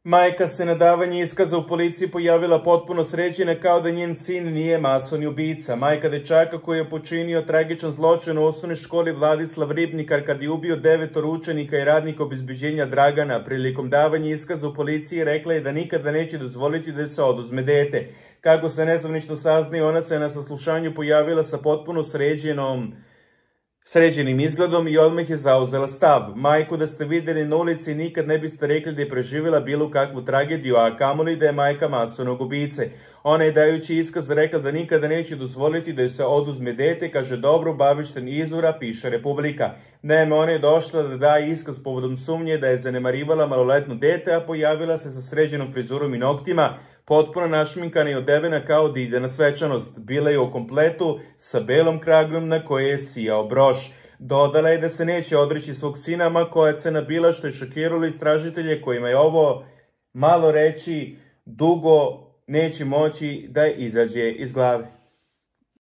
Majka se na davanje iskaza u policiji pojavila potpuno srećena kao da njen sin nije mason i ubica. Majka dečaka koji je počinio tragičan zločin u osnovnoj školi Vladislav Ribnikar kad je ubio 9 učenika i radnika obezbeđenja Dragana prilikom davanja iskaza u policiji rekla je da nikada neće dozvoliti da se oduzme dete. Kako se nezvanično saznaje, ona se na saslušanju pojavila sa potpuno sređenim izgledom i odmah je zauzela stav. Majku da ste videli na ulici nikad ne biste rekli da je preživjela bilo kakvu tragediju, a kamoli da je majka masonog ubice. Ona je dajući iskaz rekla da nikada neće dozvoliti da joj se oduzme dete, kaže dobro obavešten izvora, piše Republika. Naime, ona je došla da daje iskaz povodom sumnje da je zanemarivala maloletno dete, a pojavila se sa sređenom frizurom i noktima, potpuno našminkana i odevena kao da ide na svečanost. Bila je u kompletu sa belom kragom na koje je sijao broš. Dodala je da se neće odreći svog sina, ma koja je cena bila, što je šokiralo istražitelje kojima je ovo malo reći dugo neće moći da izađe iz glave.